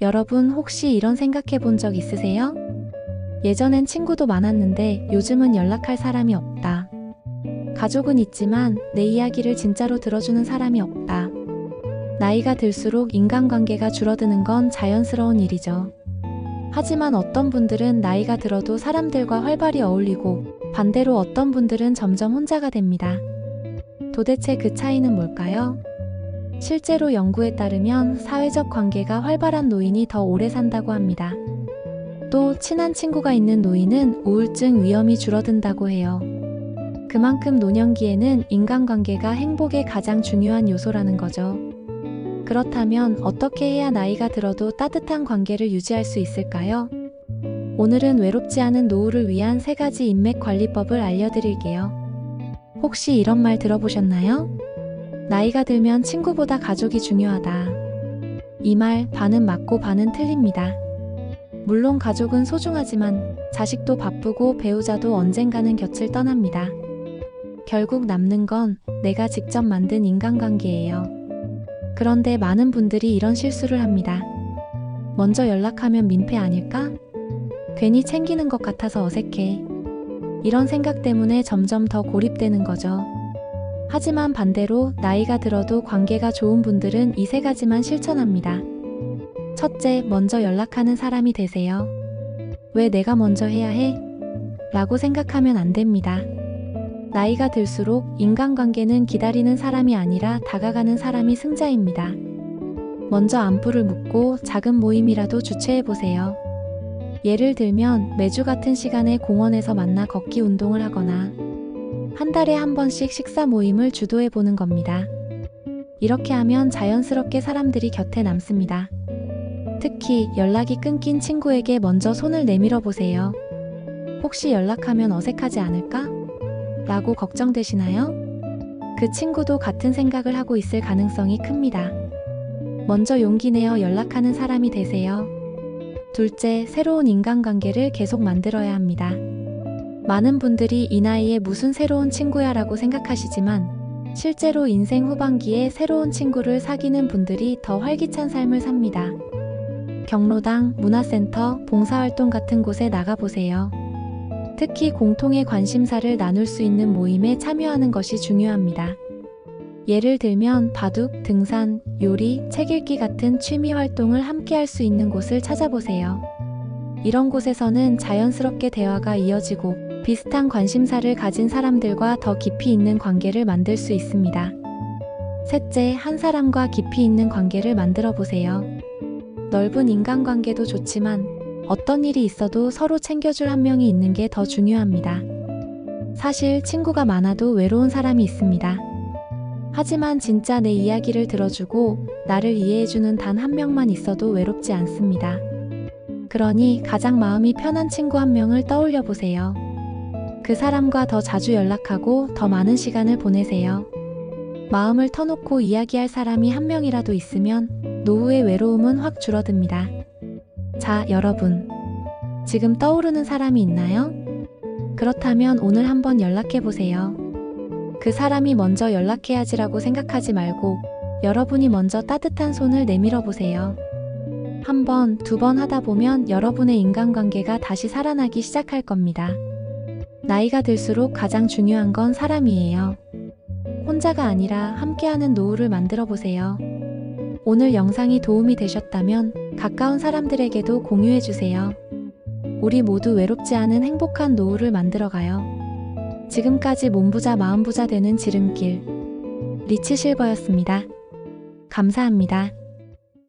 여러분 혹시 이런 생각해 본 적 있으세요? 예전엔 친구도 많았는데 요즘은 연락할 사람이 없다. 가족은 있지만 내 이야기를 진짜로 들어주는 사람이 없다. 나이가 들수록 인간관계가 줄어드는 건 자연스러운 일이죠. 하지만 어떤 분들은 나이가 들어도 사람들과 활발히 어울리고 반대로 어떤 분들은 점점 혼자가 됩니다. 도대체 그 차이는 뭘까요? 실제로 연구에 따르면 사회적 관계가 활발한 노인이 더 오래 산다고 합니다. 또 친한 친구가 있는 노인은 우울증 위험이 줄어든다고 해요. 그만큼 노년기에는 인간관계가 행복의 가장 중요한 요소라는 거죠. 그렇다면 어떻게 해야 나이가 들어도 따뜻한 관계를 유지할 수 있을까요? 오늘은 외롭지 않은 노후를 위한 3가지 인맥관리법을 알려드릴게요. 혹시 이런 말 들어보셨나요? 나이가 들면 친구보다 가족이 중요하다. 이 말 반은 맞고 반은 틀립니다. 물론 가족은 소중하지만 자식도 바쁘고 배우자도 언젠가는 곁을 떠납니다. 결국 남는 건 내가 직접 만든 인간관계예요. 그런데 많은 분들이 이런 실수를 합니다. 먼저 연락하면 민폐 아닐까? 괜히 챙기는 것 같아서 어색해. 이런 생각 때문에 점점 더 고립되는 거죠. 하지만 반대로 나이가 들어도 관계가 좋은 분들은 이 3가지만 실천합니다. 첫째, 먼저 연락하는 사람이 되세요. 왜 내가 먼저 해야 해? 라고 생각하면 안 됩니다. 나이가 들수록 인간관계는 기다리는 사람이 아니라 다가가는 사람이 승자입니다. 먼저 안부를 묻고 작은 모임이라도 주최해보세요. 예를 들면 매주 같은 시간에 공원에서 만나 걷기 운동을 하거나 한 달에 한 번씩 식사 모임을 주도해보는 겁니다. 이렇게 하면 자연스럽게 사람들이 곁에 남습니다. 특히 연락이 끊긴 친구에게 먼저 손을 내밀어 보세요. 혹시 연락하면 어색하지 않을까? 라고 걱정되시나요? 그 친구도 같은 생각을 하고 있을 가능성이 큽니다. 먼저 용기 내어 연락하는 사람이 되세요. 둘째, 새로운 인간관계를 계속 만들어야 합니다. 많은 분들이 이 나이에 무슨 새로운 친구야 라고 생각하시지만 실제로 인생 후반기에 새로운 친구를 사귀는 분들이 더 활기찬 삶을 삽니다. 경로당, 문화센터, 봉사활동 같은 곳에 나가보세요. 특히 공통의 관심사를 나눌 수 있는 모임에 참여하는 것이 중요합니다. 예를 들면 바둑, 등산, 요리, 책 읽기 같은 취미 활동을 함께 할 수 있는 곳을 찾아보세요. 이런 곳에서는 자연스럽게 대화가 이어지고 비슷한 관심사를 가진 사람들과 더 깊이 있는 관계를 만들 수 있습니다. 셋째, 한 사람과 깊이 있는 관계를 만들어 보세요. 넓은 인간관계도 좋지만 어떤 일이 있어도 서로 챙겨줄 한 명이 있는 게 더 중요합니다. 사실 친구가 많아도 외로운 사람이 있습니다. 하지만 진짜 내 이야기를 들어주고 나를 이해해주는 단 한 명만 있어도 외롭지 않습니다. 그러니 가장 마음이 편한 친구 한 명을 떠올려 보세요. 그 사람과 더 자주 연락하고 더 많은 시간을 보내세요. 마음을 터놓고 이야기할 사람이 한 명이라도 있으면 노후의 외로움은 확 줄어듭니다. 자, 여러분. 지금 떠오르는 사람이 있나요? 그렇다면 오늘 한번 연락해보세요. 그 사람이 먼저 연락해야지라고 생각하지 말고 여러분이 먼저 따뜻한 손을 내밀어 보세요. 한 번, 2번 하다 보면 여러분의 인간관계가 다시 살아나기 시작할 겁니다. 나이가 들수록 가장 중요한 건 사람이에요. 혼자가 아니라 함께하는 노후를 만들어 보세요. 오늘 영상이 도움이 되셨다면 가까운 사람들에게도 공유해주세요. 우리 모두 외롭지 않은 행복한 노후를 만들어가요. 지금까지 몸부자 마음부자 되는 지름길 리치 실버였습니다. 감사합니다.